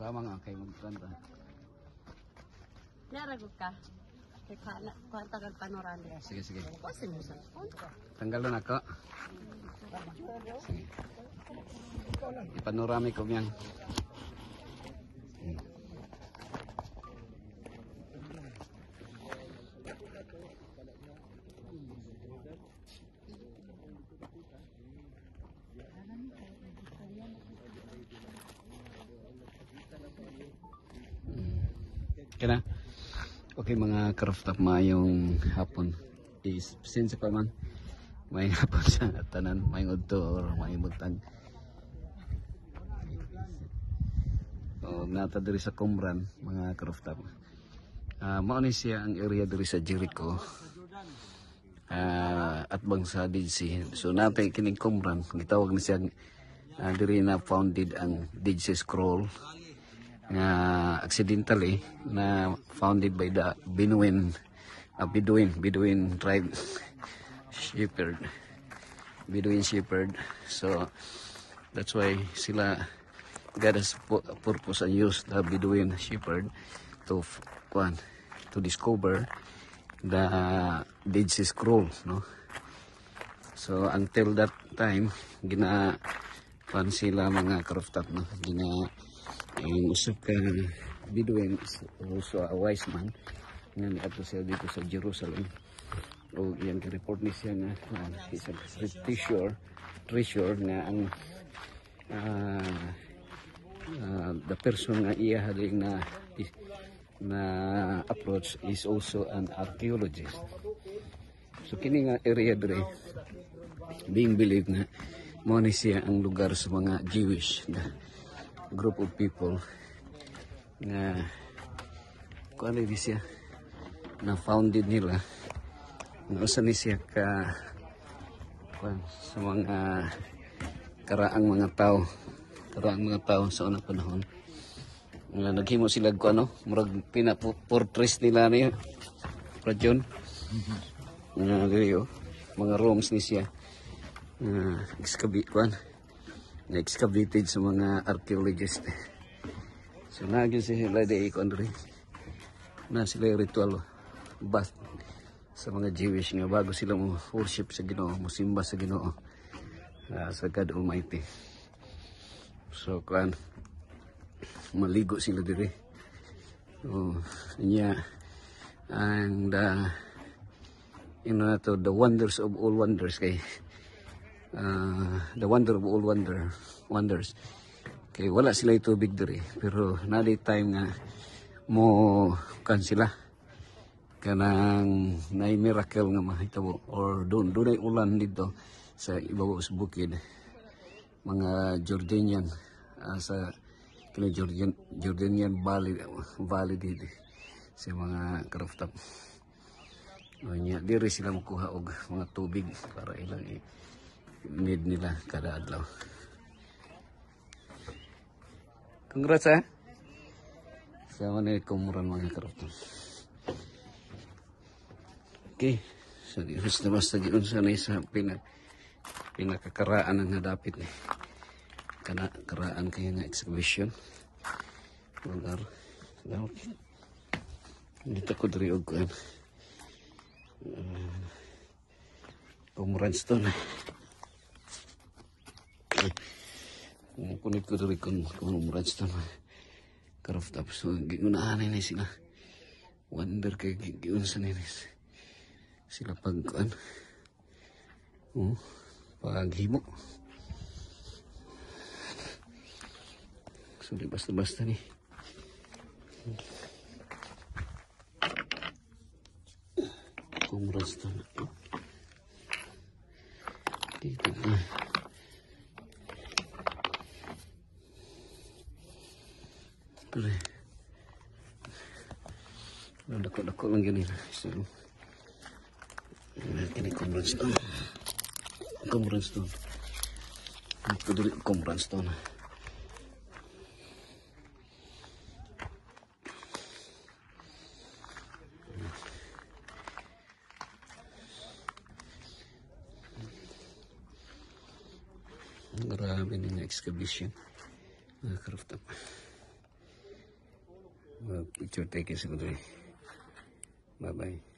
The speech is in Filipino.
Kama nga kay magkanta. Naragot ka. Kay kwanta kag panorama. Sige, sige. Kasi mo sa. Tanggal na ako. Sige. Ipanorami ko yan. Kaya okay mga ka-rooftop, mayong hapon is since pa man may hapon sa tanan, may udto or may butang. So nata diri sa Qumran mga ka-rooftop. Mao ni siya ang area diri sa Jericho. At bang sa Dead Sea. So natay kining Qumran, gitawag na siya diri na founded ang Dead Sea Scroll. Accidentally na founded by the Bedouin tribe Bedouin shepherd. So that's why sila God has purpose and use the Bedouin shepherd to discover the Dead Sea Scroll, no? So until that time sila mga ka-rooftop, no? Ang usap ka Bedouin is also a wise man nga niadto siya dito sa Jerusalem. O yan report ni siya nga is a treasure nga ang the person nga iya hading na approach is also an archaeologist. So kini nga area dire being believed na mo ni siya ang lugar sa mga Jewish group of people na kung ano siya na founded nila na usa ni siya ka sa mga karaang mga tao sa unang panahon nga naghimo sila ko murag pina-portrait nila niya Rajon nga diri mga rooms ni siya excavated sa mga archaeologist. So nagyan sila na sila ritual bath sa mga Jewish nga bago sila mo worship sa Ginoo, mo simba sa Ginoo, sa God Almighty. So maligo sila diri. And the wonders of all wonders kay the wonder of all wonders kay wala sila tubig diri pero naday time nga mo sila kanang nay miracle nga mahitabo or dunay ulan dito sa ibabaw sa bukid mga Jordanian sa Jordanian Valley dito sa mga ka-rooftop. Diri sila makuha og mga tubig para ilang need nila kada adlaw. Congrats sama ni Qumran mga ka-rooftop. Okay, so basta giun sa pinakakaraan ang nadapit ni karaan kaya nga exhibition lugar. Dito ko diri og Qumran stone. Kunit ko diri kung Qumran stone ka-rooftop. So giunahan ni sila wonder kay giun sa ninis sila pagkuan paghimo. So di basta ni Qumran stone dito na. Dako-dako lang gini. So, ini Qumran stone. Ito dili Qumran stone. Grabe ng excavation. Ka-rooftop. picture taking sa Bye bye.